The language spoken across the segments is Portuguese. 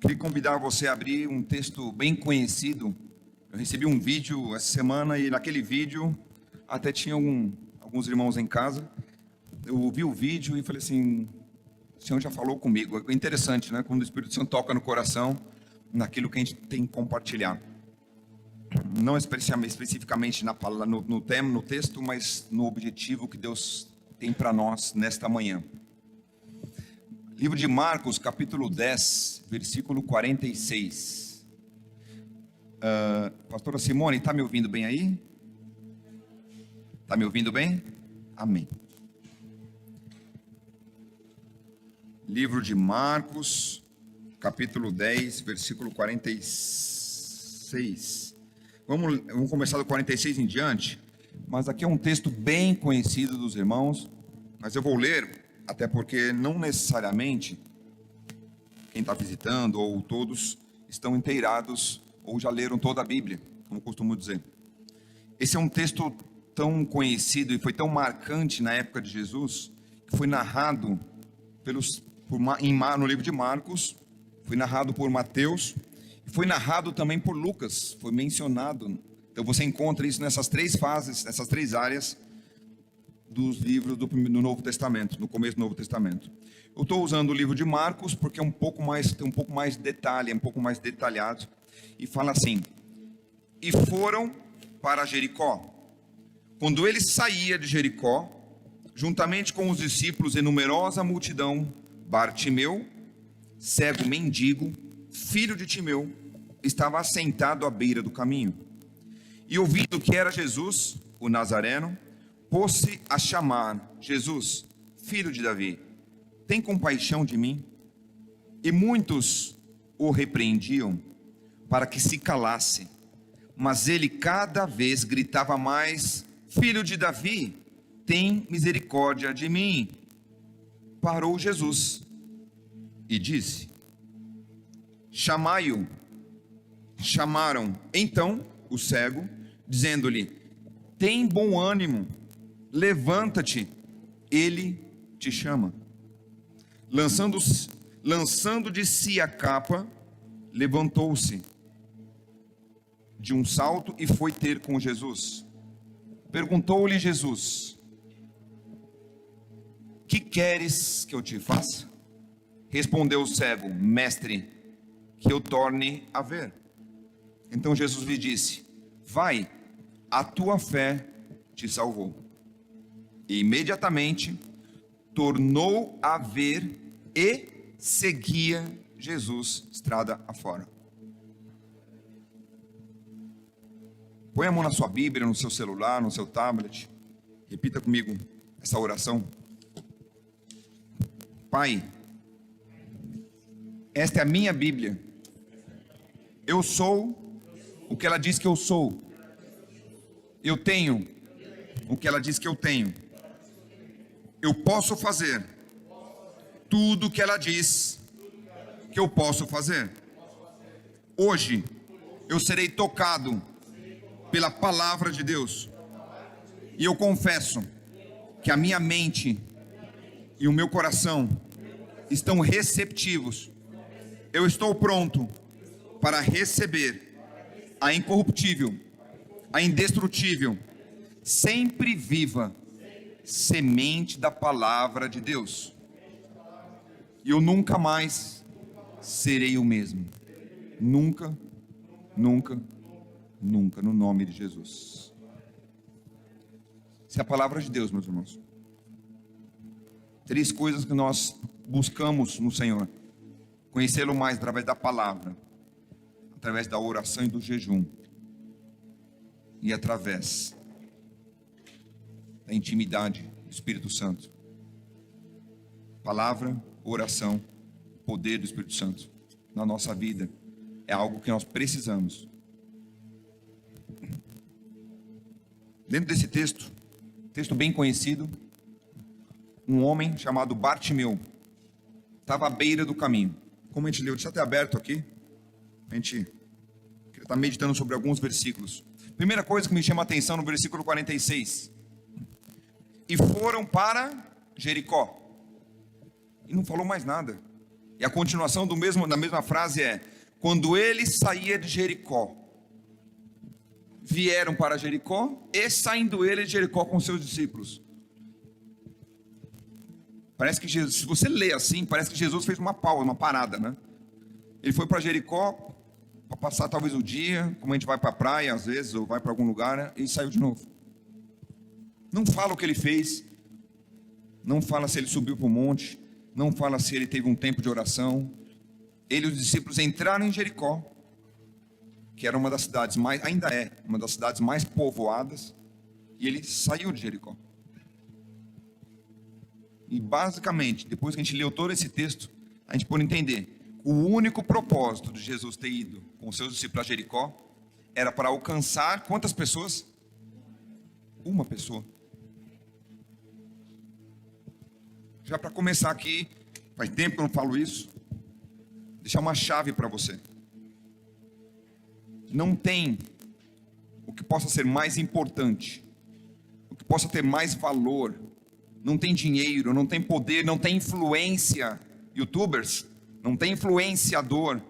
Queria convidar você a abrir um texto bem conhecido. Eu recebi um vídeo essa semana e naquele vídeo até tinha alguns irmãos em casa. Eu vi o vídeo e falei assim, o Senhor já falou comigo. É interessante, né? Quando o Espírito Santo toca no coração, naquilo que a gente tem que compartilhar. Não especificamente no tema, no texto, mas no objetivo que Deus tem para nós nesta manhã. Livro de Marcos, capítulo 10, versículo 46. Pastora Simone, está me ouvindo bem aí? Está me ouvindo bem? Amém. Livro de Marcos, capítulo 10, versículo 46. Vamos começar do 46 em diante, mas aqui é um texto bem conhecido dos irmãos, mas eu vou ler, até porque não necessariamente quem está visitando ou todos estão inteirados ou já leram toda a Bíblia, como costumo dizer. Esse é um texto tão conhecido e foi tão marcante na época de Jesus, que foi narrado no livro de Marcos, foi narrado por Mateus, e foi narrado também por Lucas, foi mencionado. Então você encontra isso nessas três fases, nessas três áreas dos livros do Novo Testamento, no começo do Novo Testamento. Eu estou usando o livro de Marcos porque tem um pouco mais de detalhe, é um pouco mais detalhado, e fala assim: e foram para Jericó. Quando ele saía de Jericó, juntamente com os discípulos e numerosa multidão, Bartimeu, cego mendigo, filho de Timeu, estava assentado à beira do caminho. E ouvindo que era Jesus, o Nazareno, pôs-se a chamar: Jesus, filho de Davi, tem compaixão de mim? E muitos o repreendiam para que se calasse, mas ele cada vez gritava mais: Filho de Davi, tem misericórdia de mim. Parou Jesus e disse: chamai-o. Chamaram então o cego, dizendo-lhe: tem bom ânimo, levanta-te, ele te chama. Lançando de si a capa, levantou-se de um salto e foi ter com Jesus. Perguntou-lhe Jesus: que queres que eu te faça? Respondeu o cego: mestre, que eu torne a ver. Então Jesus lhe disse: vai, a tua fé te salvou. E imediatamente tornou a ver e seguia Jesus estrada afora. Põe a mão na sua Bíblia, no seu celular, no seu tablet. Repita comigo essa oração. Pai, esta é a minha Bíblia. Eu sou o que ela diz que eu sou. Eu tenho o que ela diz que eu tenho. Eu posso fazer tudo o que ela diz que eu posso fazer. Hoje eu serei tocado pela palavra de Deus. E eu confesso que a minha mente e o meu coração estão receptivos. Eu estou pronto para receber a incorruptível, a indestrutível, sempre viva semente da palavra de Deus. E eu nunca mais serei o mesmo. Nunca, nunca, nunca, no nome de Jesus. Essa é a palavra de Deus, meus irmãos. Três coisas que nós buscamos no Senhor: conhecê-lo mais através da palavra, através da oração e do jejum, e através da intimidade do Espírito Santo. Palavra, oração, poder do Espírito Santo na nossa vida é algo que nós precisamos. Dentro desse texto bem conhecido, um homem chamado Bartimeu estava à beira do caminho. Como a gente leu, deixa até aberto aqui, a gente está meditando sobre alguns versículos. Primeira coisa que me chama a atenção no versículo 46: e foram para Jericó. E não falou mais nada. E a continuação da mesma frase é: quando ele saía de Jericó, vieram para Jericó, e saindo ele de Jericó com seus discípulos. Parece que Jesus, se você lê assim, parece que Jesus fez uma pausa, uma parada, né? Ele foi para Jericó para passar talvez o dia, como a gente vai para a praia às vezes, ou vai para algum lugar, né? E saiu de novo. Não fala o que ele fez, não fala se ele subiu para o monte, não fala se ele teve um tempo de oração. Ele e os discípulos entraram em Jericó, que era uma das cidades mais, ainda é uma das cidades mais povoadas, e ele saiu de Jericó. E basicamente, depois que a gente leu todo esse texto, a gente pode entender: o único propósito de Jesus ter ido com seus discípulos a Jericó era para alcançar quantas pessoas? Uma pessoa. Já para começar aqui, faz tempo que eu não falo isso, deixar uma chave para você. Não tem o que possa ser mais importante, o que possa ter mais valor. Não tem dinheiro, não tem poder, não tem influência. YouTubers, não tem influenciador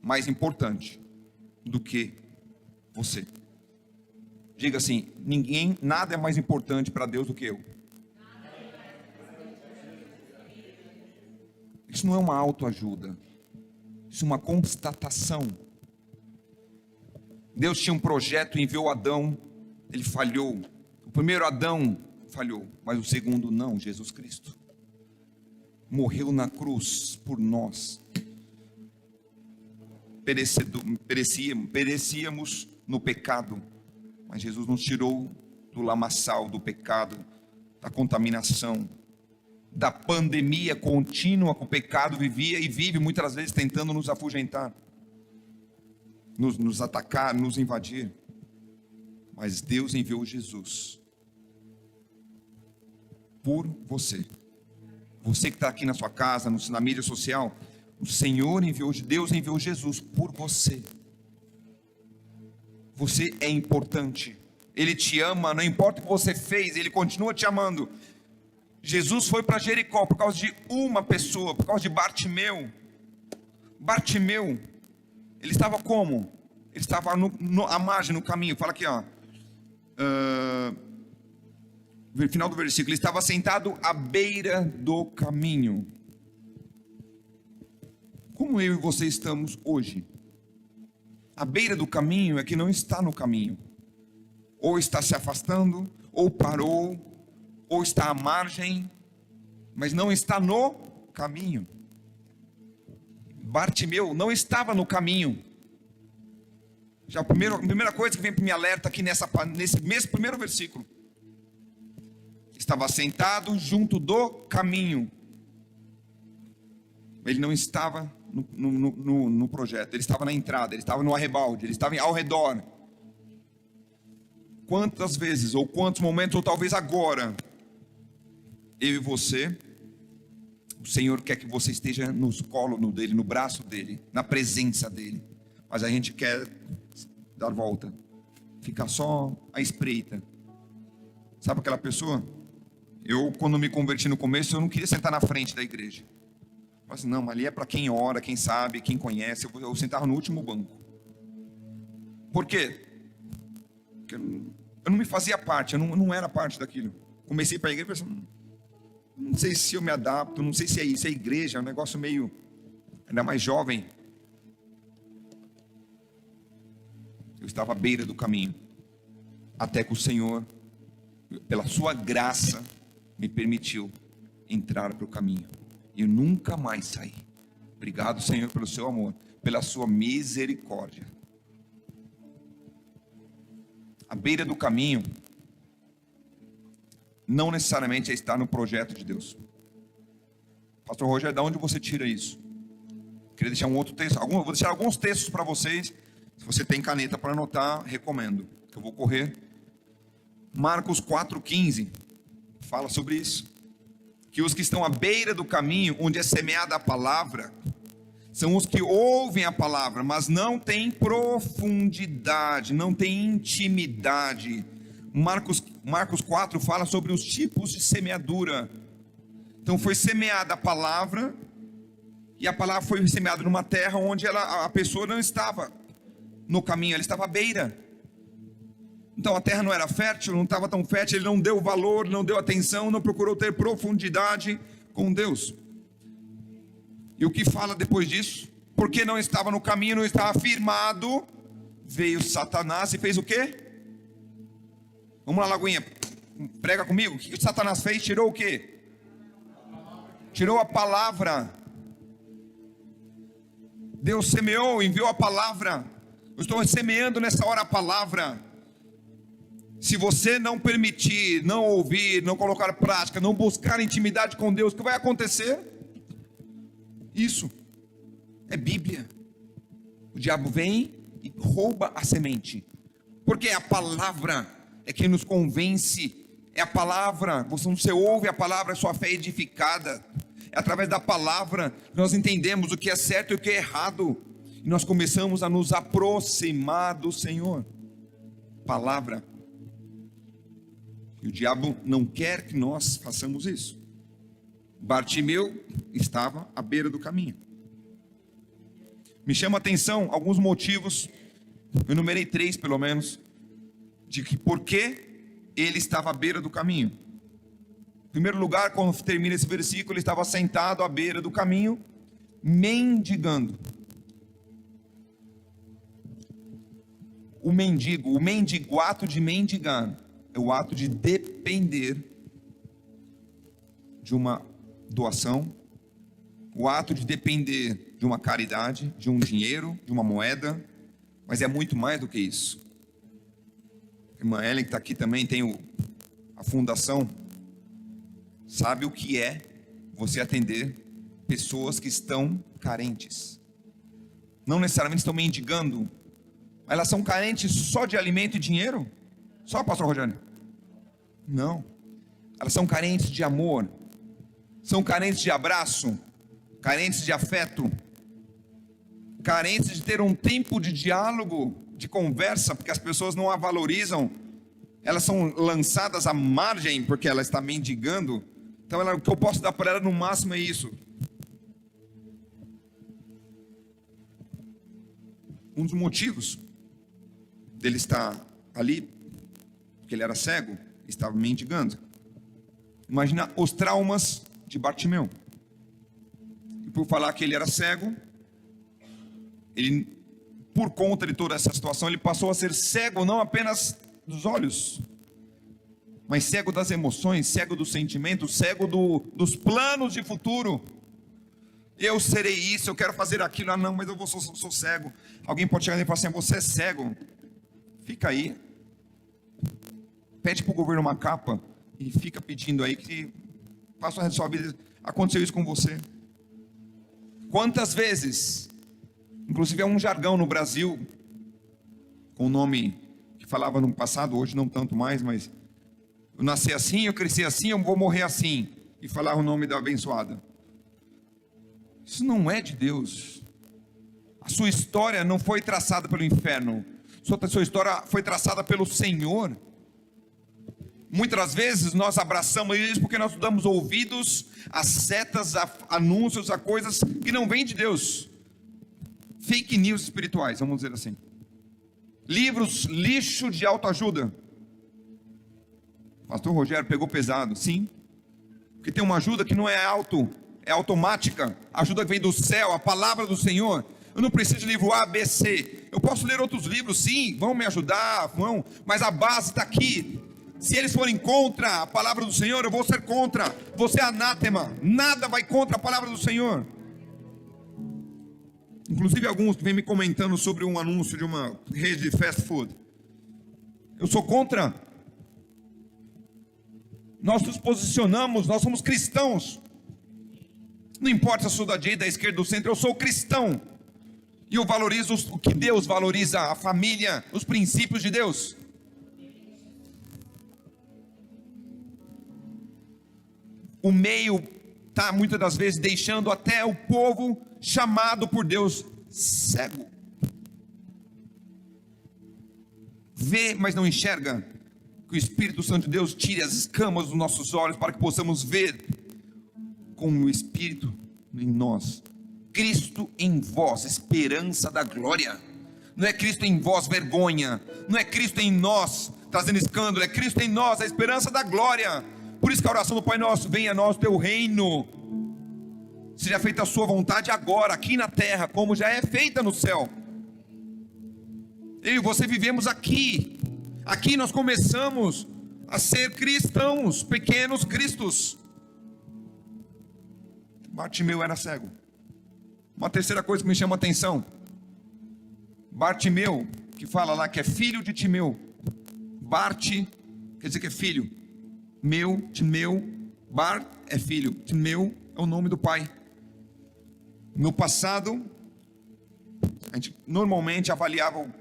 mais importante do que você. Diga assim: ninguém, nada é mais importante para Deus do que eu. Isso não é uma autoajuda, isso é uma constatação. Deus tinha um projeto, enviou Adão, ele falhou. O primeiro Adão falhou, mas o segundo não. Jesus Cristo morreu na cruz por nós. Perecíamos no pecado, mas Jesus nos tirou do lamaçal do pecado, da contaminação, da pandemia contínua que o pecado vivia e vive muitas vezes tentando nos afugentar, nos atacar, nos invadir. Mas Deus enviou Jesus por você. Você que está aqui na sua casa, na mídia social, o Senhor enviou, Deus enviou Jesus por você. Você é importante. Ele te ama, não importa o que você fez, Ele continua te amando. Jesus foi para Jericó por causa de uma pessoa, por causa de Bartimeu. Bartimeu, ele estava como? Ele estava à margem, no caminho. Fala aqui, ó. No final do versículo: ele estava sentado à beira do caminho. Como eu e você estamos hoje? À beira do caminho é que não está no caminho. Ou está se afastando, ou parou, ou está à margem, mas não está no caminho. Bartimeu não estava no caminho. Já a primeira coisa que vem para me alerta aqui nesse mesmo primeiro versículo: estava sentado junto do caminho. Ele não estava no projeto, ele estava na entrada, ele estava no arrebalde, ele estava ao redor. Quantas vezes, ou quantos momentos, ou talvez agora, eu e você, o Senhor quer que você esteja no colo dele, no braço dele, na presença dele, mas a gente quer dar volta, ficar só à espreita. Sabe aquela pessoa? Eu, quando me converti no começo, eu não queria sentar na frente da igreja. Mas não, ali é para quem ora, quem sabe, quem conhece. Eu sentava no último banco. Por quê? Porque eu não me fazia parte, eu não era parte daquilo. Comecei para a igreja e pensei: não sei se eu me adapto, não sei se é isso, é igreja, é um negócio meio, ainda mais jovem. Eu estava à beira do caminho, até que o Senhor, pela sua graça, me permitiu entrar para o caminho. E eu nunca mais saí. Obrigado, Senhor, pelo seu amor, pela sua misericórdia. À beira do caminho não necessariamente é estar no projeto de Deus. Pastor Rogério, de onde você tira isso? Queria deixar um outro texto. Vou deixar alguns textos para vocês. Se você tem caneta para anotar, recomendo. Eu vou correr. Marcos 4,15 fala sobre isso. Que os que estão à beira do caminho, onde é semeada a palavra, são os que ouvem a palavra, mas não têm profundidade, não têm intimidade. Marcos 4 fala sobre os tipos de semeadura. Então foi semeada a palavra, E a palavra foi semeada numa terra onde a pessoa não estava no caminho, ela estava à beira. Então a terra não era fértil, não estava tão fértil, ele não deu valor, não deu atenção, não procurou ter profundidade com Deus. E o que fala depois disso? Porque não estava no caminho, não estava firmado, veio Satanás e fez o quê? Vamos lá, Lagoinha, prega comigo. O que Satanás fez? Tirou o quê? Tirou a palavra. Deus semeou, enviou a palavra. Eu estou semeando nessa hora a palavra. Se você não permitir, não ouvir, não colocar em prática, não buscar intimidade com Deus, o que vai acontecer? Isso é Bíblia. O diabo vem e rouba a semente, porque a palavra é quem nos convence. É a palavra, você ouve a palavra, a sua fé é edificada. É através da palavra que nós entendemos o que é certo e o que é errado, e nós começamos a nos aproximar do Senhor. Palavra. E o diabo não quer que nós façamos isso. Bartimeu estava à beira do caminho. Me chama a atenção alguns motivos, eu enumerei 3 pelo menos, de que por que ele estava à beira do caminho. Em primeiro lugar, quando termina esse versículo, ele estava sentado à beira do caminho, mendigando. O mendigo, o ato de mendigar, é o ato de depender de uma doação, o ato de depender de uma caridade, de um dinheiro, de uma moeda, mas é muito mais do que isso. A irmã Ellen, que está aqui também, tem a fundação, sabe o que é você atender pessoas que estão carentes. Não necessariamente estão mendigando, elas são carentes só de alimento e dinheiro? Só, pastor Rogério? Não. Elas são carentes de amor, são carentes de abraço, carentes de afeto, carentes de ter um tempo de diálogo, de conversa, porque as pessoas não a valorizam. Elas são lançadas à margem porque ela está mendigando. Então o que eu posso dar para ela no máximo é isso. Um dos motivos dele estar ali, porque ele era cego, estava mendigando. Imagina os traumas de Bartimeu. E por falar que ele era cego, ele, por conta de toda essa situação, ele passou a ser cego não apenas dos olhos, mas cego das emoções, cego dos sentimentos, cego dos planos de futuro. Eu serei isso, eu quero fazer aquilo. Ah não, mas eu sou cego. Alguém pode chegar e falar assim: você é cego, fica aí, pede para o governo uma capa e fica pedindo aí que passa o resto da sua vida. Aconteceu isso com você? Quantas vezes? Inclusive é um jargão no Brasil, com um nome que falava no passado, hoje não tanto mais, mas eu nasci assim, eu cresci assim, eu vou morrer assim, e falar o nome da abençoada. Isso não é de Deus. A sua história não foi traçada pelo inferno, sua história foi traçada pelo Senhor. Muitas vezes nós abraçamos isso porque nós damos ouvidos a setas, a anúncios, a coisas que não vêm de Deus. Fake news espirituais, vamos dizer assim. Livros lixo de autoajuda. Pastor Rogério pegou pesado, sim. Porque tem uma ajuda que não é é automática. A ajuda que vem do céu, a palavra do Senhor. Eu não preciso de livro A, B, C. Eu posso ler outros livros, sim, vão me ajudar, vão. Mas a base está aqui. Se eles forem contra a palavra do Senhor, eu vou ser contra. Você é anátema. Nada vai contra a palavra do Senhor. Inclusive alguns que vêm me comentando sobre um anúncio de uma rede de fast food. Eu sou contra. Nós nos posicionamos, nós somos cristãos. Não importa se eu sou da direita, da esquerda, do centro, eu sou cristão. E eu valorizo o que Deus valoriza, a família, os princípios de Deus. O meio está muitas das vezes deixando até o povo chamado por Deus cego. Vê, mas não enxerga. Que o Espírito Santo de Deus tire as escamas dos nossos olhos para que possamos ver com o Espírito em nós. Cristo em vós, esperança da glória. Não é Cristo em vós, vergonha. Não é Cristo em nós, trazendo escândalo. É Cristo em nós, a esperança da glória. Por isso que a oração do Pai Nosso: venha a nós o teu reino, seja feita a sua vontade agora, aqui na terra, como já é feita no céu. Eu e você vivemos aqui. Aqui nós começamos a ser cristãos, pequenos cristos. Bartimeu era cego. Uma terceira coisa que me chama a atenção: Bartimeu, que fala lá que é filho de Timeu. Bart quer dizer que é filho. Timeu, Bar é filho. Timeu é o nome do pai. No passado, a gente normalmente avaliava o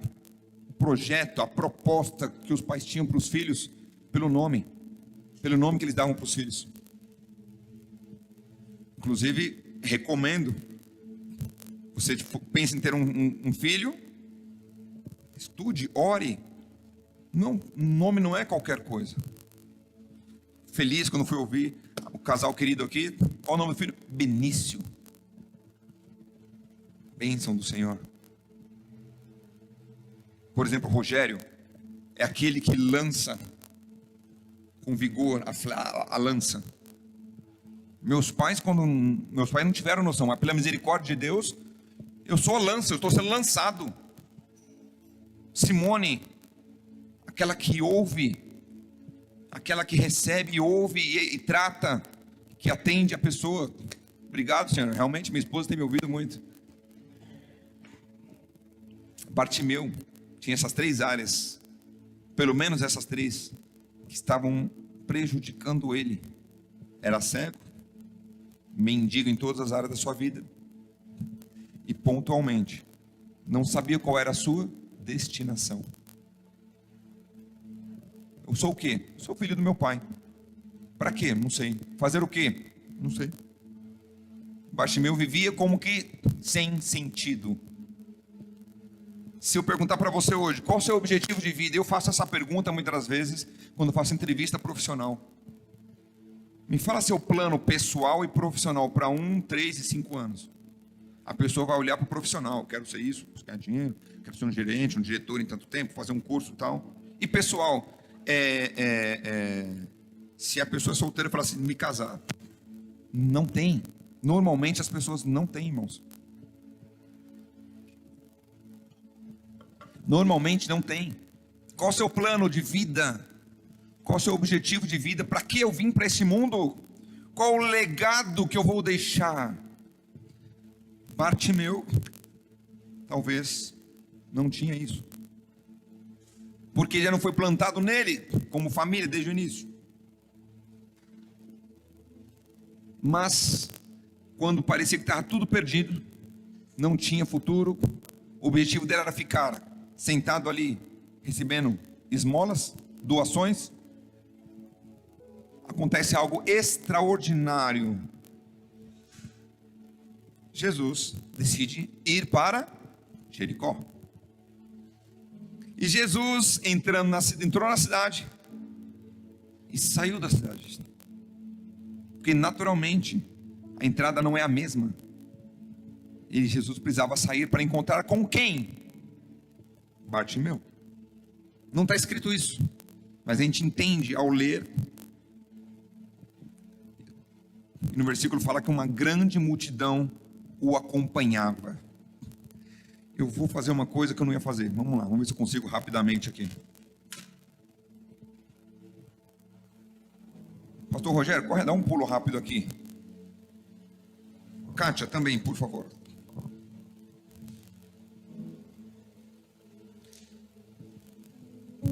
projeto, a proposta que os pais tinham para os filhos pelo nome que eles davam para os filhos. Inclusive, recomendo, você pensa em ter um filho, estude, ore. Não, o nome não é qualquer coisa. Feliz quando fui ouvir o casal querido aqui. Qual o nome do filho? Benício. Bênção do Senhor. Por exemplo, Rogério é aquele que lança com vigor a lança. Meus pais não tiveram noção, mas pela misericórdia de Deus, eu sou a lança, eu estou sendo lançado. Simone, aquela que ouve, aquela que recebe, ouve e trata, que atende a pessoa. Obrigado, Senhor. Realmente minha esposa tem me ouvido muito. Bartimeu tinha essas três áreas, pelo menos essas três, que estavam prejudicando ele. Era cego, mendigo em todas as áreas da sua vida, e pontualmente não sabia qual era a sua destinação. Eu sou o quê? Sou filho do meu pai. Para quê? Não sei. Fazer o quê? Não sei. Bartimeu vivia como que sem sentido. Se eu perguntar para você hoje, qual o seu objetivo de vida? Eu faço essa pergunta muitas das vezes quando faço entrevista profissional. Me fala seu plano pessoal e profissional para 1, 3 e 5 anos. A pessoa vai olhar para o profissional: quero ser isso, buscar dinheiro, quero ser um gerente, um diretor em tanto tempo, fazer um curso e tal. E pessoal, se a pessoa é solteira e fala assim, me casar, não tem. Normalmente as pessoas não têm, irmãos. Normalmente não tem. Qual o seu plano de vida? Qual o seu objetivo de vida? Para que eu vim para esse mundo? Qual o legado que eu vou deixar? Bartimeu talvez não tinha isso, porque já não foi plantado nele como família desde o início. Mas quando parecia que estava tudo perdido, não tinha futuro, o objetivo dele era ficar sentado ali, recebendo esmolas, doações. Acontece algo extraordinário. Jesus decide ir para Jericó. E Jesus entrou na cidade e saiu da cidade, porque naturalmente a entrada não é a mesma. E Jesus precisava sair para encontrar com quem? Bartimeu. Não está escrito isso, mas a gente entende ao ler. No versículo fala que uma grande multidão o acompanhava. Eu vou fazer uma coisa que eu não ia fazer. Vamos lá, vamos ver se eu consigo rapidamente aqui. Pastor Rogério, corre, dá um pulo rápido aqui. Kátia, também, por favor.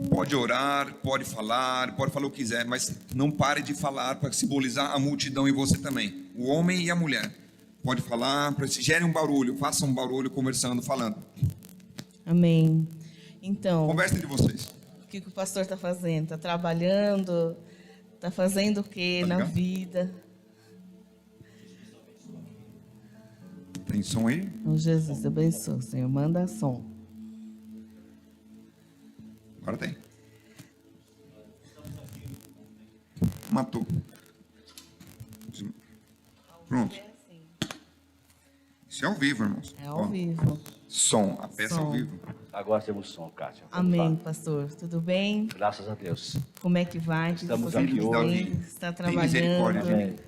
Pode orar, pode falar o que quiser, mas não pare de falar para simbolizar a multidão e você também. O homem e a mulher. Pode falar, para que gere um barulho, faça um barulho conversando, falando. Amém. Então, Conversa entre vocês. o que o pastor está fazendo? Está trabalhando? Está fazendo o que Tá na ligado? vida? Tem som aí? Oh, Jesus, abençoe, Senhor. Manda som. Agora tem. Matou. Pronto. Isso é ao vivo, irmãos. É ao vivo. Som, a peça Som. ao vivo. Agora temos som, Kátia. Vamos Amém, lá. pastor. Tudo bem? Graças a Deus. Como é que vai? Estamos Você aqui tudo hoje. bem? Está Tem misericórdia de trabalhando? mim.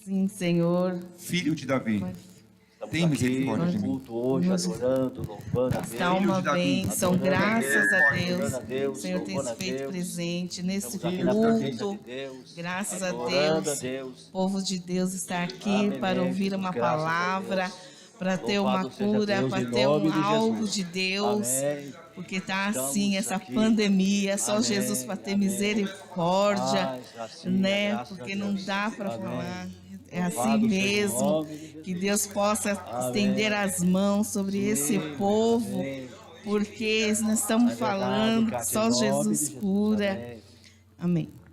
Sim, Senhor. Filho de Davi. Estamos Tem aqui misericórdia de no mim. culto hoje, adorando, louvando a Deus. Está uma de Davi. bênção, Adorando a graças a Deus, Deus. adorando a Deus, O Senhor tem louvando se a feito Deus. presente nesse Estamos aqui na presença culto. de Deus. Graças a Adorando Deus. a Deus. O povo de Deus está aqui Amém, para ouvir Jesus, uma graças a palavra, Deus. para ter uma Louvado seja cura, Deus, para em ter nome de algo Jesus. de Deus. Amém. Porque está Estamos assim essa aqui. pandemia, só Amém, Jesus para ter amém. misericórdia, Ai, assim, né? graças Porque a não Deus. dá para Amém. falar. É assim Louvado seja o mesmo. nome de Jesus. Que Deus possa Amém. estender as mãos sobre esse povo, Amém. porque nós estamos É verdade, falando que Kátia, só em nome Jesus de Jesus. cura. Amém. Amém.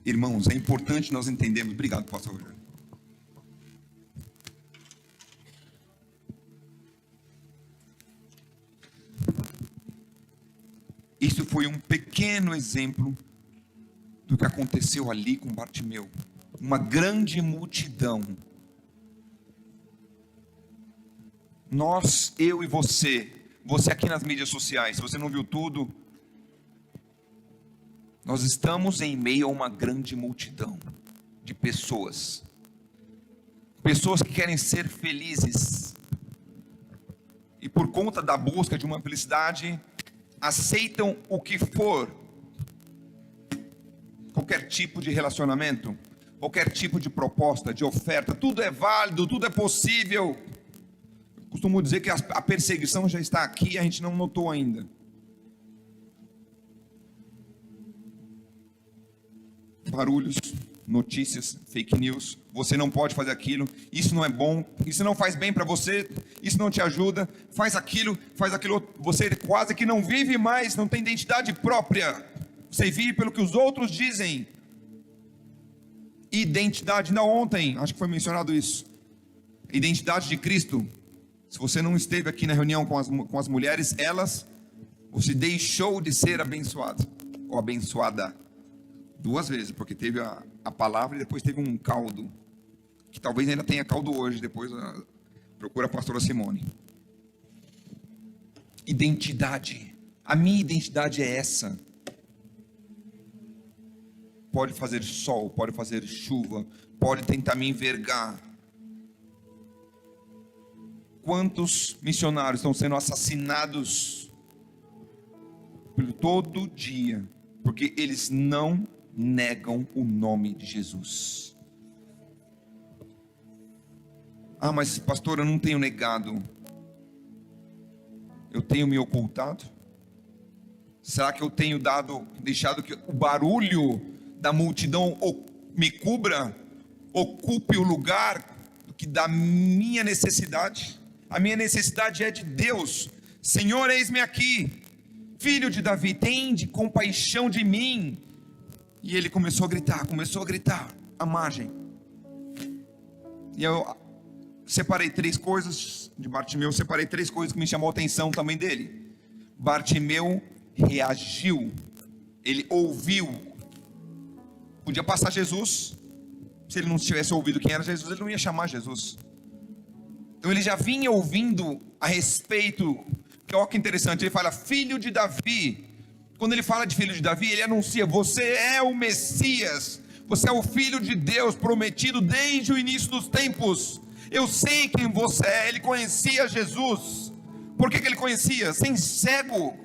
Irmãos, é importante nós entendermos. Obrigado, pastor Rogério. Isso foi um pequeno exemplo do que aconteceu ali com Bartimeu. Uma grande multidão. Nós, eu e você aqui nas mídias sociais, se você não viu tudo, nós estamos em meio a uma grande multidão de pessoas. Pessoas que querem ser felizes. E por conta da busca de uma felicidade, aceitam o que for. Qualquer tipo de relacionamento, qualquer tipo de proposta, de oferta, tudo é válido, tudo é possível. Eu costumo dizer que a perseguição já está aqui, a gente não notou ainda. Barulhos, notícias, fake news, você não pode fazer aquilo, isso não é bom, isso não faz bem para você, isso não te ajuda, faz aquilo, você quase que não vive mais, não tem identidade própria, você vive pelo que os outros dizem. Identidade, ainda ontem, acho que foi mencionado isso, identidade de Cristo. Se você não esteve aqui na reunião com as mulheres, você deixou de ser abençoado, ou abençoada, 2 vezes, porque teve a palavra e depois teve um caldo, que talvez ainda tenha caldo hoje, depois procura a pastora Simone. Identidade, a minha identidade é essa. Pode fazer sol, pode fazer chuva, pode tentar me envergar. Quantos missionários estão sendo assassinados todo dia, porque eles não negam o nome de Jesus. Ah, mas pastor, eu não tenho negado. Eu tenho me ocultado? Será que eu tenho deixado que o barulho da multidão me cubra, ocupe o lugar da minha necessidade? A minha necessidade é de Deus. Senhor, eis-me aqui, filho de Davi, tende compaixão de mim. E ele começou a gritar à margem. E eu separei 3 coisas de Bartimeu, separei 3 coisas que me chamou a atenção também dele. Bartimeu reagiu, ele ouviu. Podia passar Jesus, se ele não tivesse ouvido quem era Jesus, ele não ia chamar Jesus. Então ele já vinha ouvindo a respeito, que olha que interessante, ele fala, filho de Davi. Quando ele fala de filho de Davi, ele anuncia, você é o Messias, você é o Filho de Deus prometido desde o início dos tempos. Eu sei quem você é. Ele conhecia Jesus. Por que ele conhecia? Sem cego,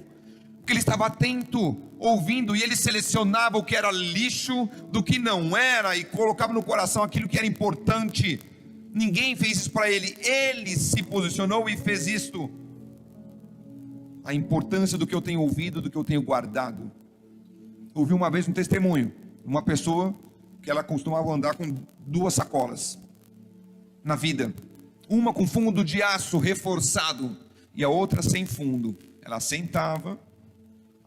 porque ele estava atento, ouvindo, e ele selecionava o que era lixo do que não era, e colocava no coração aquilo que era importante. Ninguém fez isso para ele, ele se posicionou e fez isto. A importância do que eu tenho ouvido, do que eu tenho guardado. Ouvi uma vez um testemunho, uma pessoa que ela costumava andar com 2 sacolas na vida, uma com fundo de aço reforçado e a outra sem fundo. Ela sentava,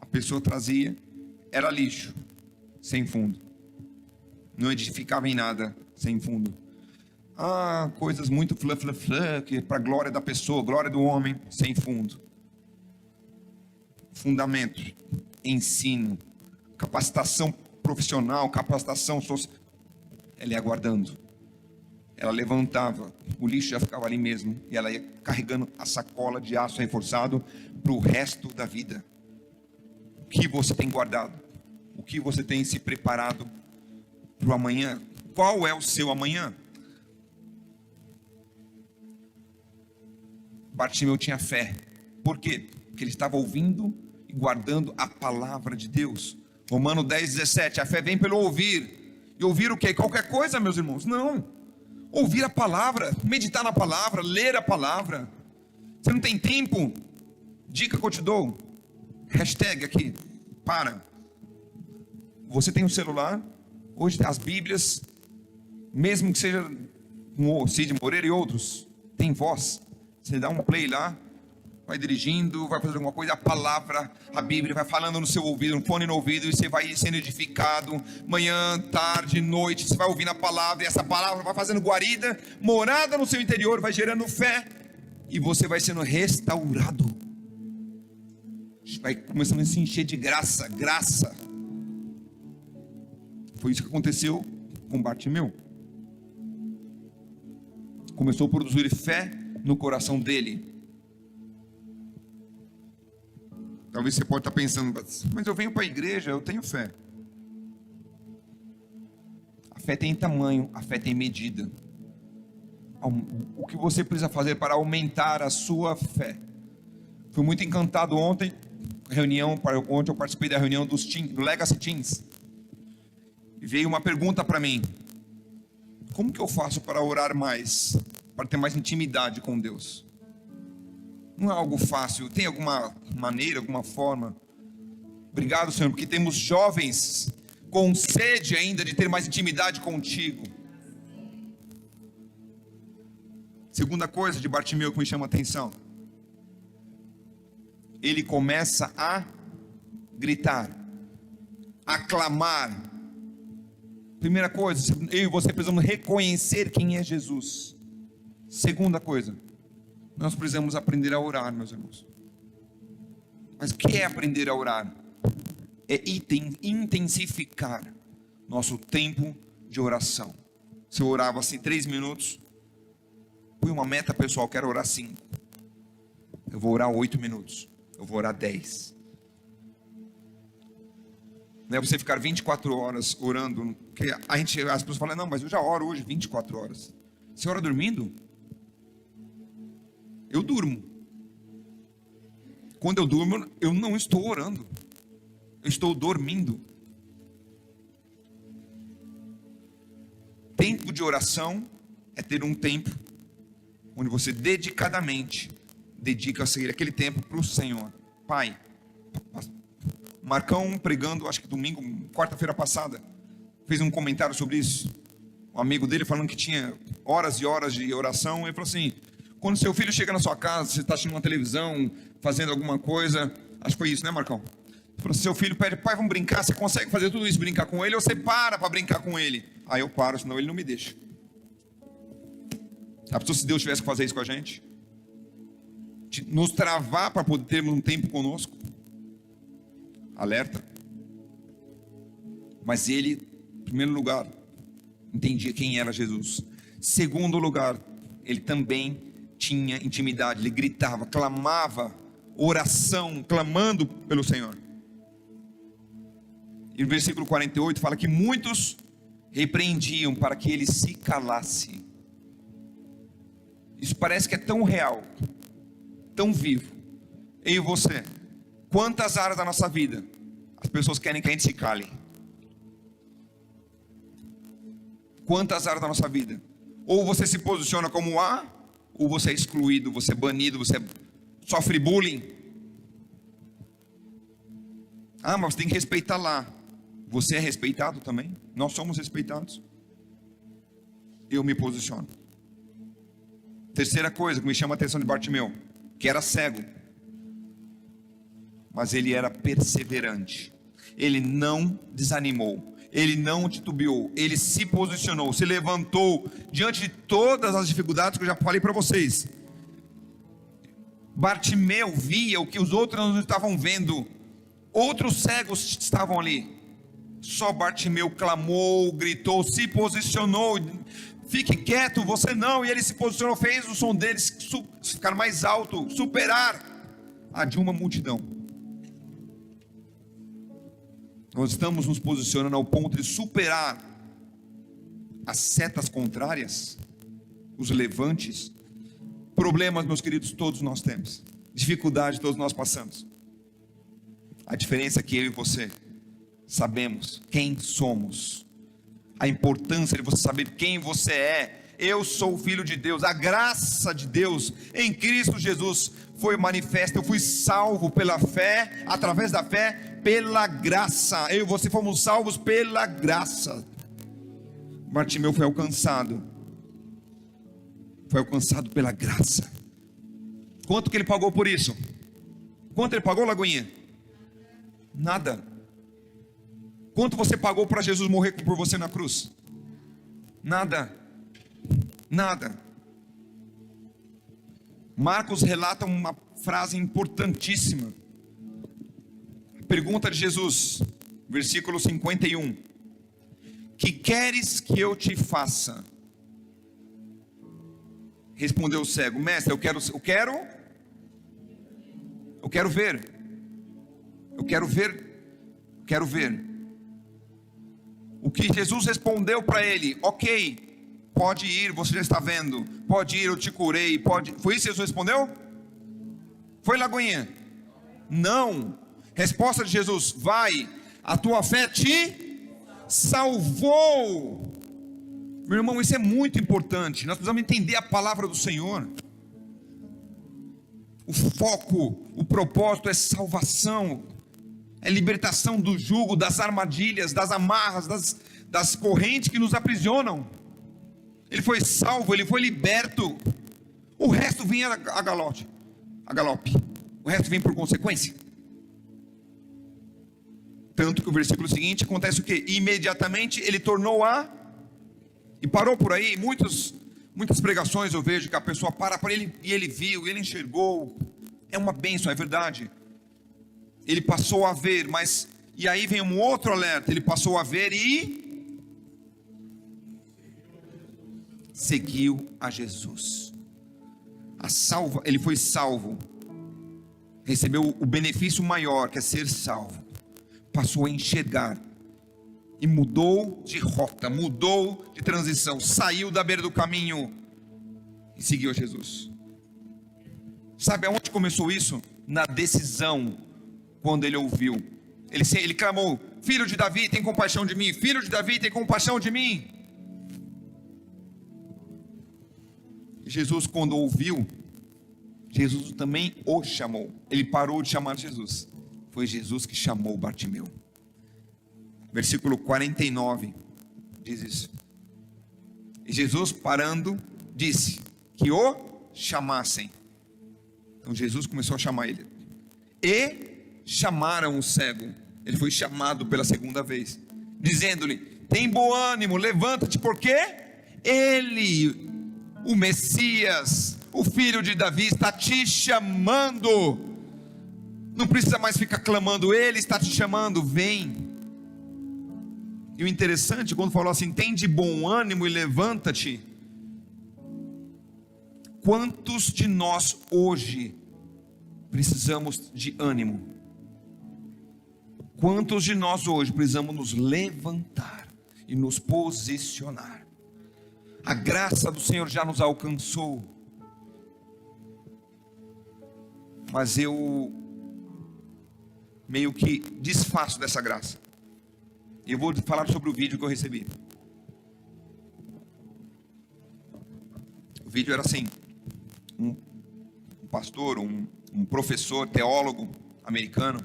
a pessoa trazia, era lixo, sem fundo, não edificava em nada, sem fundo. Coisas muito que é para a glória da pessoa, glória do homem, sem fundo. Fundamento, ensino, capacitação profissional, capacitação social, ela ia aguardando. Ela levantava, o lixo já ficava ali mesmo, e ela ia carregando a sacola de aço reforçado para o resto da vida. O que você tem guardado? O que você tem se preparado para o amanhã? Qual é o seu amanhã? Bartimeu tinha fé. Por quê? Porque ele estava ouvindo e guardando a palavra de Deus. Romanos 10:17, a fé vem pelo ouvir. E ouvir o quê? Qualquer coisa, meus irmãos? Não. Ouvir a palavra, meditar na palavra, ler a palavra. Você não tem tempo? Dica que eu te dou. Hashtag aqui. Para. Você tem um celular. Hoje as Bíblias, mesmo que seja com o Cid Moreira e outros, tem voz. Você dá um play lá, vai dirigindo, vai fazendo alguma coisa, a palavra, a Bíblia vai falando no seu ouvido, no fone no ouvido, e você vai sendo edificado, manhã, tarde, noite, você vai ouvindo a palavra, e essa palavra vai fazendo guarida, morada no seu interior, vai gerando fé, e você vai sendo restaurado, vai começando a se encher de graça, graça. Foi isso que aconteceu com Bartimeu. Começou a produzir fé no coração dele. Talvez você pode estar pensando, mas eu venho para a igreja, eu tenho fé. A fé tem tamanho, a fé tem medida. O que você precisa fazer para aumentar a sua fé? Fui muito encantado ontem eu participei da reunião do Legacy Teens. E veio uma pergunta para mim: como que eu faço para orar mais? Para ter mais intimidade com Deus? Não é algo fácil. Tem alguma maneira, alguma forma? Obrigado, Senhor, porque temos jovens com sede ainda de ter mais intimidade contigo. Segunda coisa de Bartimeu que me chama a atenção: ele começa a gritar, a clamar. Primeira coisa, eu e você precisamos reconhecer quem é Jesus. Segunda coisa, nós precisamos aprender a orar, meus irmãos. Mas o que é aprender a orar? É intensificar nosso tempo de oração. Se eu orava assim 3 minutos, põe uma meta pessoal, quero orar 5. Eu vou orar 8 minutos. Eu vou orar 10. Não é você ficar 24 horas orando. Porque as pessoas falam, não, mas eu já oro hoje 24 horas. Você ora dormindo? Eu durmo. Quando eu durmo, eu não estou orando. Eu estou dormindo. Tempo de oração é ter um tempo onde você dedicadamente dedica aquele tempo para o Senhor. Pai, Marcão pregando, acho que domingo, quarta-feira passada, fez um comentário sobre isso. Um amigo dele falando que tinha horas e horas de oração. Ele falou assim: quando seu filho chega na sua casa, você está assistindo uma televisão, fazendo alguma coisa, acho que foi isso, né, Marcão? Ele falou assim: seu filho pede, pai, vamos brincar, você consegue fazer tudo isso, brincar com ele, ou você para brincar com ele? Aí eu paro, senão ele não me deixa. A pessoa, se Deus tivesse que fazer isso com a gente, nos travar para poder termos um tempo conosco, alerta. Mas ele, em primeiro lugar, entendia quem era Jesus. Segundo lugar, ele também tinha intimidade. Ele gritava, clamava, oração, clamando pelo Senhor. E no versículo 48 fala que muitos repreendiam para que ele se calasse. Isso parece que é tão real, tão vivo. Eu e você, quantas áreas da nossa vida as pessoas querem que a gente se cale? Quantas áreas da nossa vida? Ou você se posiciona como A, ou você é excluído, você é banido, você sofre bullying. Ah, mas você tem que respeitar lá. Você é respeitado também? Nós somos respeitados. Eu me posiciono. Terceira coisa que me chama a atenção de Bartimeu, que era cego, mas ele era perseverante. Ele não desanimou, ele não titubeou, ele se posicionou, se levantou diante de todas as dificuldades que eu já falei para vocês. Bartimeu via o que os outros não estavam vendo. Outros cegos estavam ali. Só Bartimeu clamou, gritou, se posicionou. Fique quieto, você não. E ele se posicionou, fez o som deles ficar mais alto, superar a de uma multidão. Nós estamos nos posicionando ao ponto de superar as setas contrárias, os levantes. Problemas, meus queridos, todos nós temos. Dificuldade, todos nós passamos. A diferença é que eu e você sabemos quem somos. A importância de você saber quem você é. Eu sou o Filho de Deus. A graça de Deus em Cristo Jesus foi manifesta. Eu fui salvo pela fé, através da fé, pela graça. Eu e você fomos salvos pela graça. Bartimeu foi alcançado. Foi alcançado pela graça. Quanto que ele pagou por isso? Quanto ele pagou, Lagoinha? Nada. Quanto você pagou para Jesus morrer por você na cruz? Nada. Nada. Marcos relata uma frase importantíssima. Pergunta de Jesus, versículo 51. Que queres que eu te faça? Respondeu o cego: mestre, eu quero ver. Quero ver. O que Jesus respondeu para ele: ok, pode ir, você já está vendo. Pode ir, eu te curei. Pode. Foi isso que Jesus respondeu? Foi, Lagoinha? Não. Resposta de Jesus: vai, a tua fé te salvou. Meu irmão, isso é muito importante. Nós precisamos entender a palavra do Senhor. O foco, o propósito é salvação, é libertação do jugo, das armadilhas, das amarras, das correntes que nos aprisionam. Ele foi salvo, ele foi liberto. O resto vinha a galope. O resto vem por consequência. Tanto que o versículo seguinte acontece o quê? Imediatamente ele tornou e parou por aí. Muitas pregações eu vejo que a pessoa para ele e ele viu, ele enxergou. É uma bênção, é verdade. Ele passou a ver, mas e aí vem um outro alerta. Ele passou a ver e seguiu a Jesus. Ele foi salvo. Recebeu o benefício maior, que é ser salvo. Passou a enxergar. E mudou de rota, mudou de transição, saiu da beira do caminho e seguiu a Jesus. Sabe aonde começou isso? Na decisão, quando ele ouviu. Ele clamou: filho de Davi, tem compaixão de mim. Filho de Davi, tem compaixão de mim. Jesus, quando ouviu, Jesus também o chamou. Ele parou de chamar Jesus. Foi Jesus que chamou Bartimeu. Versículo 49 diz isso. E Jesus, parando, disse que o chamassem. Então Jesus começou a chamar ele. E chamaram o cego. Ele foi chamado pela segunda vez, dizendo-lhe: tem bom ânimo, levanta-te, porque ele, o Messias, o filho de Davi, está te chamando. Não precisa mais ficar clamando, ele está te chamando, vem. E o interessante, quando falou assim: tem de bom ânimo e levanta-te. Quantos de nós hoje precisamos de ânimo? Quantos de nós hoje precisamos nos levantar e nos posicionar? A graça do Senhor já nos alcançou, mas eu meio que desfaço dessa graça. E eu vou falar sobre o vídeo que eu recebi. O vídeo era assim: um pastor, um professor, teólogo americano,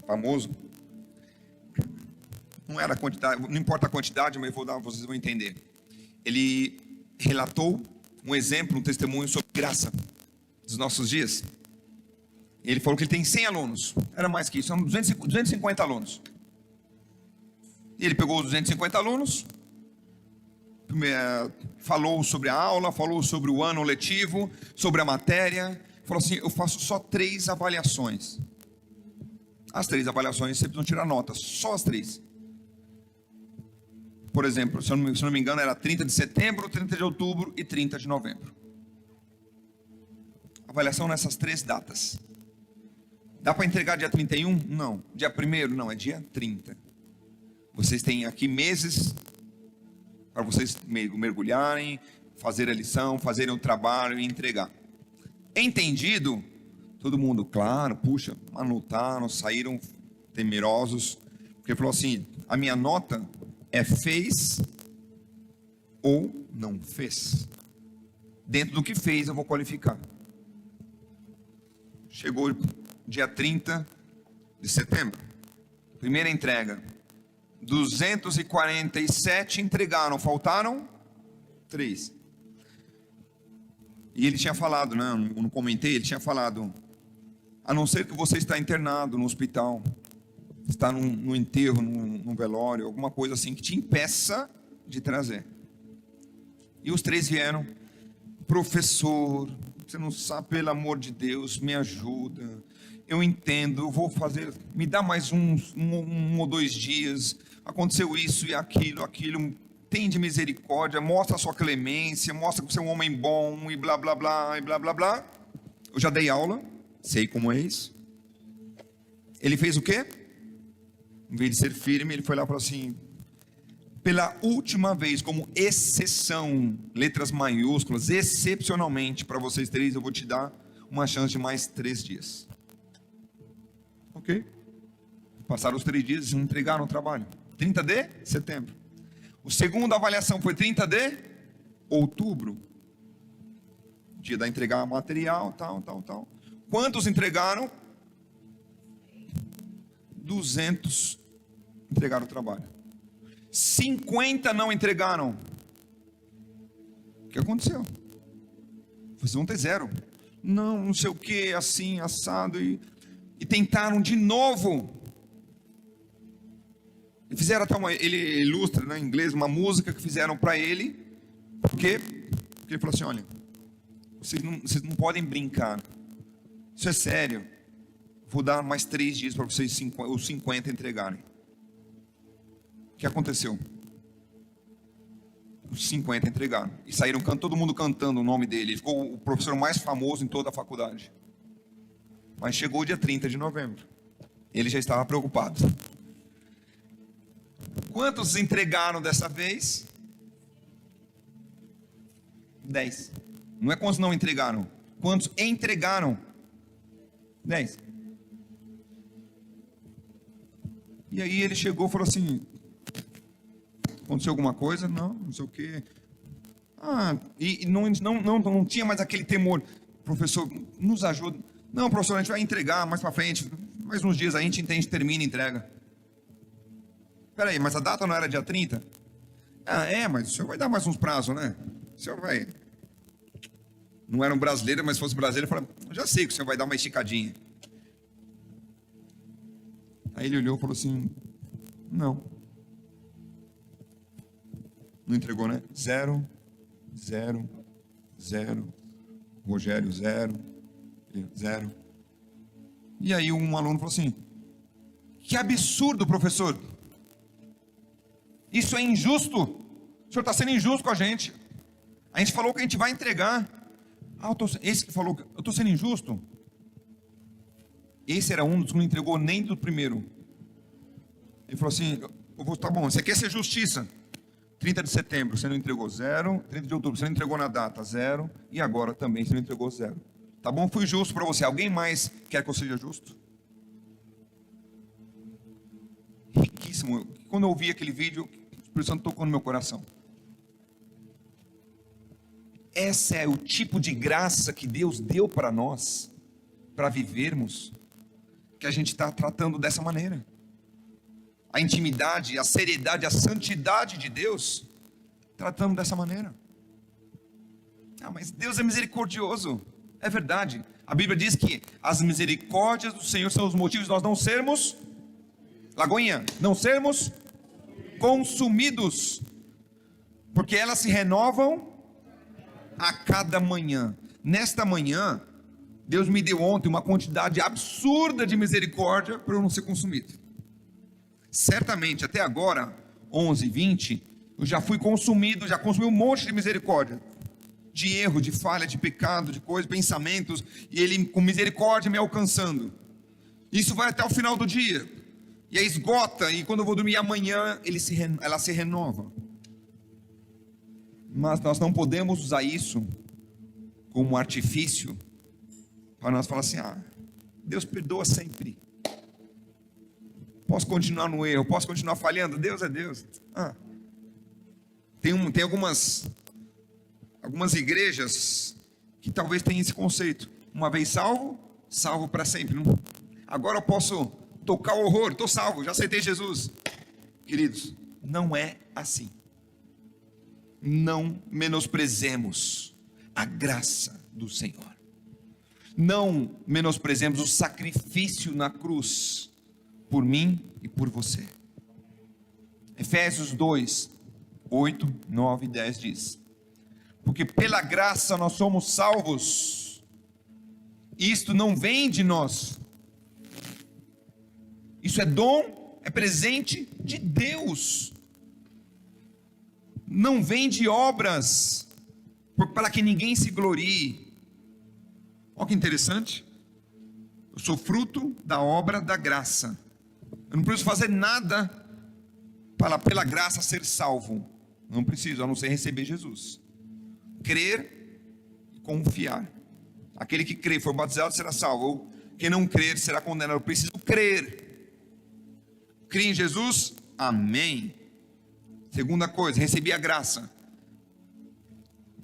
famoso. Não era a quantidade, não importa a quantidade, mas vocês vão entender. Ele relatou um exemplo, um testemunho sobre graça dos nossos dias. Ele falou que ele tem 100 alunos. Era mais que isso, são 250 alunos. E ele pegou os 250 alunos, falou sobre a aula, falou sobre o ano letivo, sobre a matéria. Falou assim: eu faço só 3 avaliações. As 3 avaliações vocês precisam tirar nota, só as 3. por exemplo, se eu não me engano, era 30 de setembro, 30 de outubro e 30 de novembro. Avaliação nessas 3 datas. Dá para entregar dia 31? Não. Dia 1º? Não, é dia 30. Vocês têm aqui meses para vocês mergulharem, fazer a lição, fazerem o trabalho e entregar. Entendido? Todo mundo, claro, puxa, anotaram, saíram temerosos, porque falou assim: a minha nota é fez ou não fez. Dentro do que fez eu vou qualificar. Chegou dia 30 de setembro, primeira entrega, 247 entregaram, faltaram 3. E ele tinha falado, né, eu não comentei, ele tinha falado: a não ser que você está internado no hospital, está no enterro, no velório, alguma coisa assim que te impeça de trazer. E os 3 vieram: professor, você não sabe, pelo amor de Deus, me ajuda, eu entendo, eu vou fazer, me dá mais um ou 2 dias, aconteceu isso e aquilo, tem de misericórdia, mostra a sua clemência, mostra que você é um homem bom, e blá blá blá, e blá blá blá. Eu já dei aula, sei como é isso. Ele fez o quê? Em vez de ser firme, ele foi lá e falou assim: pela última vez, como exceção, letras maiúsculas, excepcionalmente, para vocês 3, eu vou te dar uma chance de mais 3 dias. Ok? Passaram os 3 dias e entregaram o trabalho. 30 de setembro. A segunda avaliação foi 30 de outubro. Dia da entregar material, tal. Quantos entregaram? 200 entregaram o trabalho. 50 não entregaram. O que aconteceu? Vocês vão ter 0. Não sei o que, assim, assado. E tentaram de novo. E fizeram até ele ilustra, né, em inglês, uma música que fizeram para ele. Por quê? Porque ele falou assim: olha, vocês não podem brincar. Isso é sério. Vou dar mais 3 dias para vocês, os 50 entregarem. O que aconteceu? Os 50 entregaram. E saíram todo mundo cantando o nome dele. Ele ficou o professor mais famoso em toda a faculdade. Mas chegou o dia 30 de novembro. Ele já estava preocupado. Quantos entregaram dessa vez? 10. Não é quantos não entregaram. Quantos entregaram? 10. E aí ele chegou e falou assim: aconteceu alguma coisa? Não sei o quê. E não tinha mais aquele temor. Professor, nos ajuda. Não, professor, a gente vai entregar mais para frente. Mais uns dias a gente termina e entrega. Espera aí, mas a data não era dia 30? Mas o senhor vai dar mais uns prazos, né? O senhor vai... Não era um brasileiro, mas se fosse brasileiro, eu falava: já sei que o senhor vai dar uma esticadinha. Aí ele olhou e falou assim: não entregou, né? 0. Rogério 0. E aí um aluno falou assim: que absurdo, professor, isso é injusto, o senhor está sendo injusto com a gente falou que a gente vai entregar. Esse que falou que eu estou sendo injusto? Esse era um dos que não entregou nem do primeiro. Ele falou assim: tá bom, você quer ser justiça? 30 de setembro você não entregou 0, 30 de outubro você não entregou na data 0, e agora também você não entregou 0. Tá bom, fui justo para você. Alguém mais quer que eu seja justo? Riquíssimo. Quando eu ouvi aquele vídeo, o Espírito Santo tocou no meu coração. Esse é o tipo de graça que Deus deu para nós, para vivermos, que a gente está tratando dessa maneira. A intimidade, a seriedade, a santidade de Deus, tratando dessa maneira. Mas Deus é misericordioso. É verdade. A Bíblia diz que as misericórdias do Senhor são os motivos de nós não sermos, Lagoinha, não sermos consumidos, porque elas se renovam a cada manhã. Nesta manhã, Deus me deu ontem uma quantidade absurda de misericórdia para eu não ser consumido. Certamente, até agora, 11h20, Eu já fui consumido, já consumi um monte de misericórdia, de erro, de falha, de pecado, de coisas, pensamentos, e Ele com misericórdia me alcançando. Isso vai até o final do dia, e aí esgota, e quando eu vou dormir amanhã, ela se renova. Mas nós não podemos usar isso como artifício para nós falar assim: Deus perdoa sempre, posso continuar no erro, posso continuar falhando, Deus é Deus. Tem algumas igrejas que talvez tenham esse conceito: uma vez salvo, salvo para sempre. Agora eu posso tocar o horror, estou salvo, já aceitei Jesus. Queridos, não é assim. Não menosprezemos a graça do Senhor. Não menosprezemos o sacrifício na cruz por mim e por você. Efésios 2, 8, 9 e 10 diz: porque pela graça nós somos salvos. Isto não vem de nós. Isso é dom, é presente de Deus. Não vem de obras, para que ninguém se glorie. Olha que interessante. Eu sou fruto da obra da graça. Eu não preciso fazer nada para pela graça ser salvo. Não preciso, a não ser receber Jesus. Crer e confiar. Aquele que crer, for batizado, será salvo. Quem não crer, será condenado. Eu preciso crer. Crer em Jesus? Amém. Segunda coisa, recebi a graça.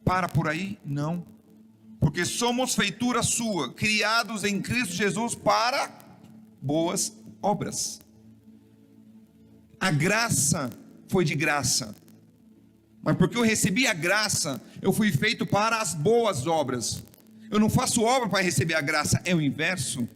Para por aí? Não. Porque somos feitura sua, criados em Cristo Jesus para boas obras. A graça foi de graça. Mas porque eu recebi a graça, eu fui feito para as boas obras. Eu não faço obra para receber a graça, é o inverso.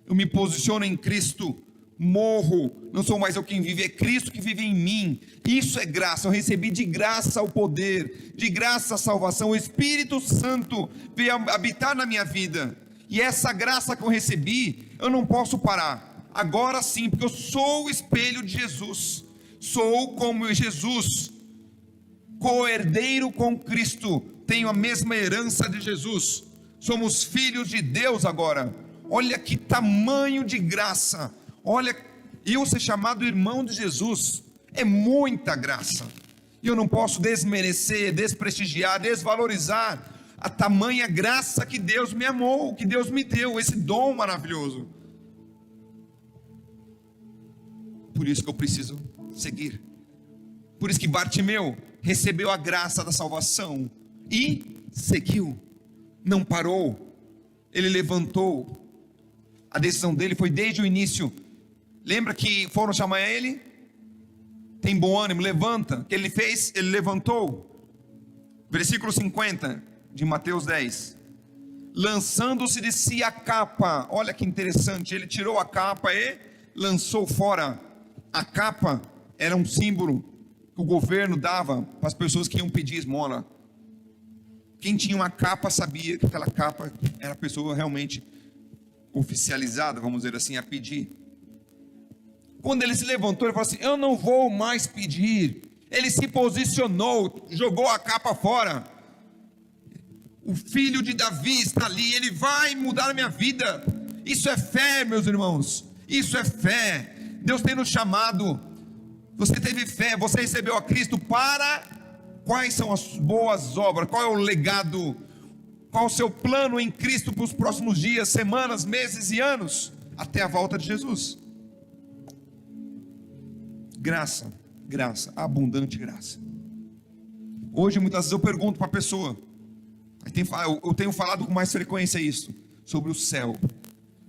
Eu me posiciono em Cristo, morro, não sou mais eu quem vive, é Cristo que vive em mim. Isso é graça. Eu recebi de graça o poder, de graça a salvação. O Espírito Santo veio habitar na minha vida, e essa graça que eu recebi, eu não posso parar. Agora sim, porque eu sou o espelho de Jesus, sou como Jesus, co-herdeiro com Cristo, tenho a mesma herança de Jesus, somos filhos de Deus agora. Olha que tamanho de graça. Olha, eu ser chamado irmão de Jesus é muita graça, e eu não posso desmerecer, desprestigiar, desvalorizar a tamanha graça que Deus me amou, que Deus me deu, esse dom maravilhoso. Por isso que eu preciso seguir. Por isso que Bartimeu recebeu a graça da salvação e seguiu, não parou, ele levantou. A decisão dele foi desde o início. Lembra que foram chamar ele? Tem bom ânimo, levanta. O que ele fez? Ele levantou. Versículo 50 de Mateus 10. Lançando-se de si a capa. Olha que interessante. Ele tirou a capa e lançou fora. A capa era um símbolo que o governo dava para as pessoas que iam pedir esmola. Quem tinha uma capa sabia que aquela capa era a pessoa realmente oficializada, vamos dizer assim, a pedir. Quando ele se levantou, ele falou assim: eu não vou mais pedir. Ele se posicionou, jogou a capa fora. O filho de Davi está ali, ele vai mudar a minha vida. Isso é fé, meus irmãos, isso é fé. Deus tem nos chamado. Você teve fé, você recebeu a Cristo para quais são as boas obras? Qual é o legado? Qual o seu plano em Cristo para os próximos dias, semanas, meses e anos, até a volta de Jesus? Graça, graça, abundante graça. Hoje muitas vezes eu pergunto para a pessoa, eu tenho falado com mais frequência isso, sobre o céu,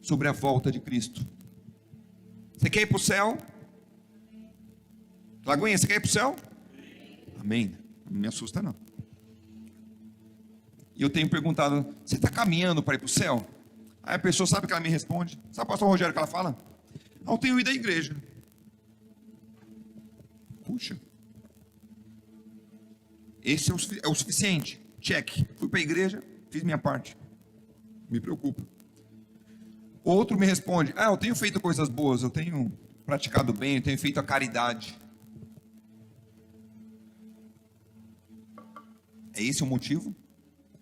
sobre a volta de Cristo. Você quer ir para o céu? Lagoinha, você quer ir para o céu? Amém. Não me assusta não. E eu tenho perguntado: você está caminhando para ir para o céu? Aí a pessoa, sabe o que ela me responde? Sabe o pastor Rogério que ela fala? Eu tenho ido à igreja. Puxa, esse é o suficiente. Check. Fui para a igreja, fiz minha parte. Me preocupa. Outro me responde: eu tenho feito coisas boas, eu tenho praticado bem, eu tenho feito a caridade. É esse o motivo?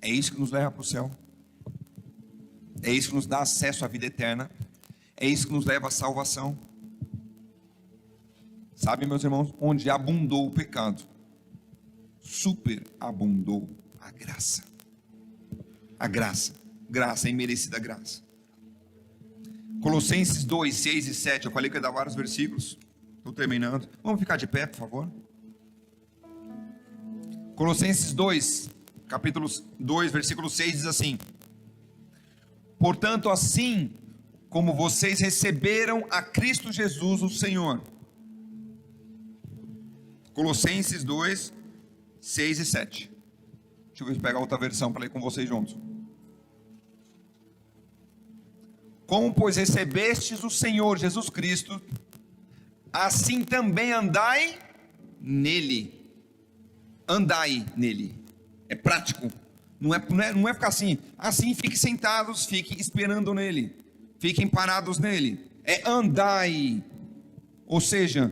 É isso que nos leva para o céu? É isso que nos dá acesso à vida eterna? É isso que nos leva à salvação? Sabe, meus irmãos, onde abundou o pecado, superabundou a graça. A graça, graça, imerecida graça. Colossenses 2, 6 e 7, eu falei que ia dar vários versículos, estou terminando. Vamos ficar de pé, por favor. Colossenses 2, capítulo 2, versículo 6 diz assim: portanto, assim como vocês receberam a Cristo Jesus o Senhor. Colossenses 2, 6 e 7. Deixa eu ver se pegar outra versão para ler com vocês juntos. Como, pois, recebestes o Senhor Jesus Cristo, assim também andai nele. Andai nele. É prático. Não é ficar assim. Assim, fiquem sentados, fiquem esperando nele. Fiquem parados nele. É andai. Ou seja,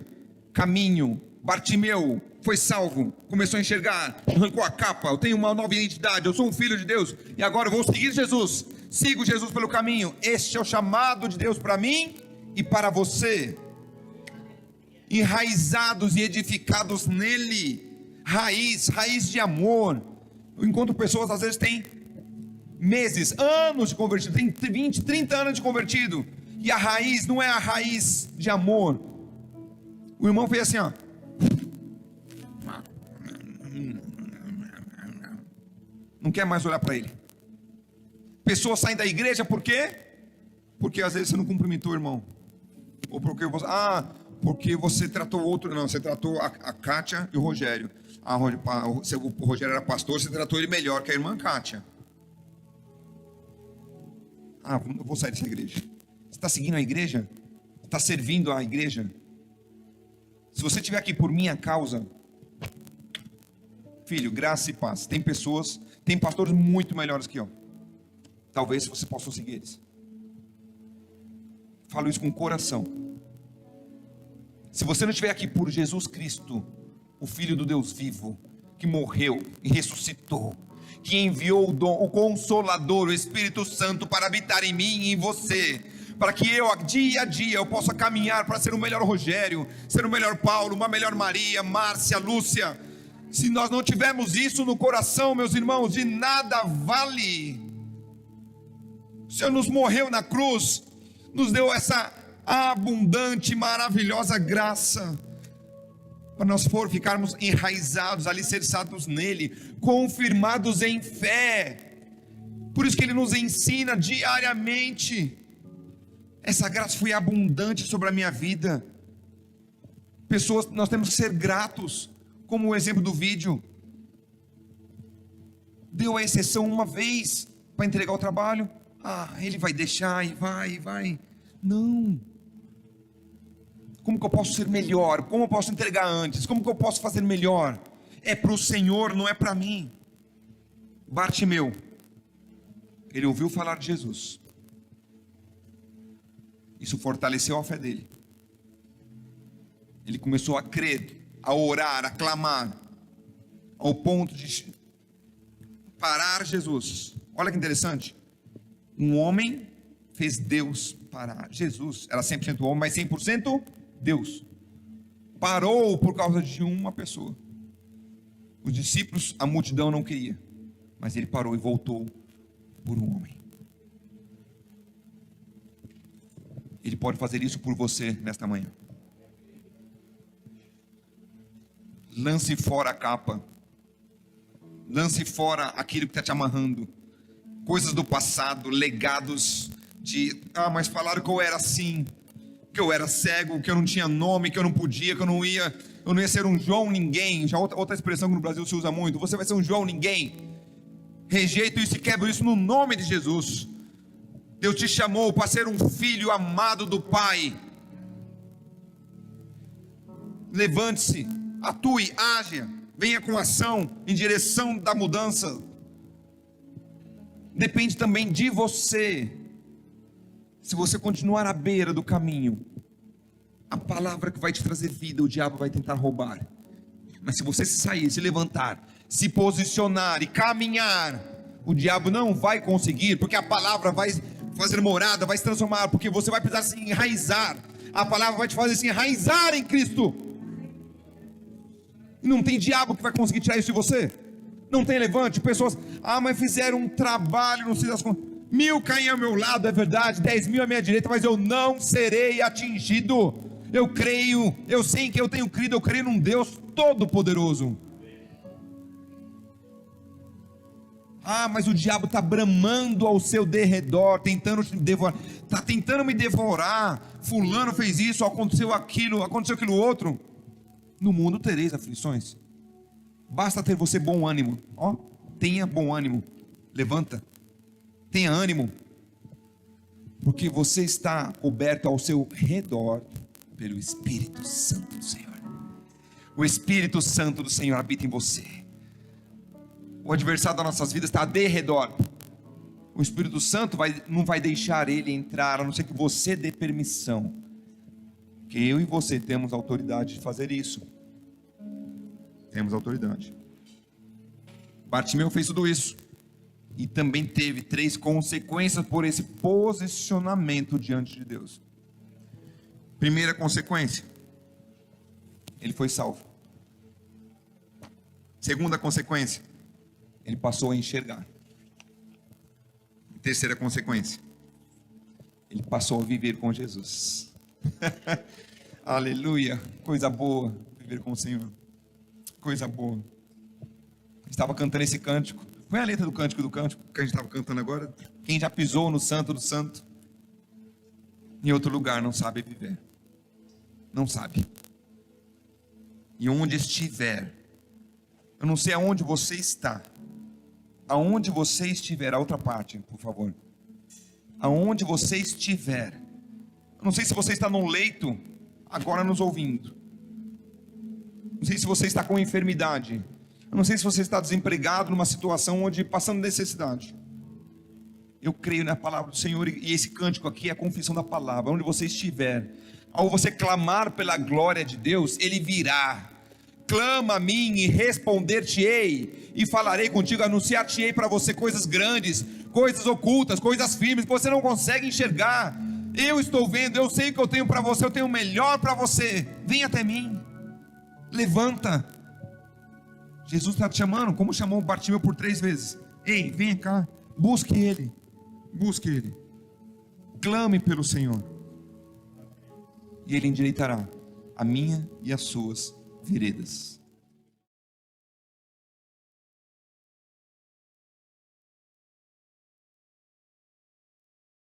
caminho. Bartimeu foi salvo, começou a enxergar, arrancou a capa, eu tenho uma nova identidade, eu sou um filho de Deus, e agora eu vou seguir Jesus, sigo Jesus pelo caminho. Este é o chamado de Deus para mim e para você, enraizados e edificados nele, raiz de amor. Eu encontro pessoas, às vezes têm meses, anos de convertido, tem 20, 30 anos de convertido, e a raiz não é a raiz de amor. O irmão fez assim, ó, não quer mais olhar para ele. Pessoas saem da igreja por quê? Porque às vezes você não cumprimentou o irmão, ou porque você tratou outro. Não, você tratou a Kátia e o Rogério. O Rogério era pastor, você tratou ele melhor que a irmã Kátia. Eu vou sair dessa igreja. Você está seguindo a igreja? Está servindo a igreja? Se você estiver aqui por minha causa, filho, graça e paz. Tem pessoas, tem pastores muito melhores que eu. Talvez você possa seguir eles. Falo isso com o coração. Se você não estiver aqui por Jesus Cristo, o Filho do Deus vivo, que morreu e ressuscitou, que enviou o Consolador, o Espírito Santo, para habitar em mim e em você, para que eu, dia a dia, eu possa caminhar para ser o melhor Rogério, ser o melhor Paulo, uma melhor Maria, Márcia, Lúcia. Se nós não tivermos isso no coração, meus irmãos, de nada vale. O Senhor nos morreu na cruz, nos deu essa abundante, maravilhosa graça, para nós ficarmos enraizados, alicerçados nele, confirmados em fé. Por isso que ele nos ensina diariamente. Essa graça foi abundante sobre a minha vida. Pessoas, nós temos que ser gratos, como o exemplo do vídeo. Deu a exceção uma vez para entregar o trabalho. Ele vai deixar e vai. Não. Como que eu posso ser melhor? Como eu posso entregar antes? Como que eu posso fazer melhor? É para o Senhor, não é para mim. Bartimeu, ele ouviu falar de Jesus. Isso fortaleceu a fé dele. Ele começou a crer, a orar, a clamar, ao ponto de parar Jesus. Olha que interessante. Um homem fez Deus parar. Jesus era 100% homem, mas 100% Deus. Parou por causa de uma pessoa. Os discípulos, a multidão não queria, mas ele parou e voltou por um homem. Ele pode fazer isso por você nesta manhã. Lance fora a capa. Lance fora aquilo que está te amarrando. Coisas do passado, legados de... mas falaram que eu era assim, que eu era cego, que eu não tinha nome, que eu não podia, que eu não ia ser um João ninguém. Já outra expressão que no Brasil se usa muito. Você vai ser um João ninguém. Rejeito isso e quebro isso no nome de Jesus. Deus te chamou para ser um filho amado do Pai. Levante-se, atue, haja, venha com ação em direção da mudança. Depende também de você. Se você continuar à beira do caminho, a palavra que vai te trazer vida, o diabo vai tentar roubar. Mas se você se sair, se levantar se posicionar e caminhar, o diabo não vai conseguir, porque a palavra vai fazer morada, vai se transformar, porque você vai precisar se enraizar. A palavra vai te fazer se enraizar em Cristo. E não tem diabo que vai conseguir tirar isso de você. Não tem levante. Pessoas, mas fizeram um trabalho, não sei das contas. 1000 caem ao meu lado, é verdade, 10.000 à minha direita, mas eu não serei atingido. Eu creio, eu sei em que eu tenho crido, eu creio num Deus todo-poderoso. Mas o diabo está bramando ao seu derredor, tentando te devorar, está tentando me devorar. Fulano fez isso, aconteceu aquilo outro. No mundo tereis aflições. Basta ter você bom ânimo. Tenha bom ânimo. Levanta. Tenha ânimo. Porque você está coberto ao seu redor pelo Espírito Santo do Senhor. O Espírito Santo do Senhor habita em você. O adversário das nossas vidas está a derredor. O Espírito Santo não vai deixar ele entrar, a não ser que você dê permissão. Que eu e você temos autoridade de fazer isso. Temos autoridade. Bartimeu fez tudo isso. E também teve 3 consequências por esse posicionamento diante de Deus. Primeira consequência: ele foi salvo. Segunda consequência: ele passou a enxergar. Terceira consequência: ele passou a viver com Jesus. Aleluia, coisa boa viver com o Senhor. Coisa boa. Estava cantando esse cântico. Foi a letra do cântico que a gente estava cantando agora. Quem já pisou no Santo do Santo em outro lugar não sabe viver. Não sabe. E onde estiver, eu não sei aonde você está. Aonde você estiver, a outra parte, por favor. Aonde você estiver. Eu não sei se você está no leito, agora nos ouvindo. Não sei se você está com enfermidade. Eu não sei se você está desempregado numa situação onde passando necessidade. Eu creio na palavra do Senhor, e esse cântico aqui é a confissão da palavra. Onde você estiver, ao você clamar pela glória de Deus, Ele virá. Clama a mim e responder-te-ei, e falarei contigo, anunciar-te-ei para você coisas grandes, coisas ocultas, coisas firmes, que você não consegue enxergar. Eu estou vendo, eu sei o que eu tenho para você, eu tenho o melhor para você. Vem até mim, levanta. Jesus está te chamando, como chamou Bartimeu por 3 vezes. Ei, venha cá, busque Ele, clame pelo Senhor, e Ele endireitará a minha e as suas veredas.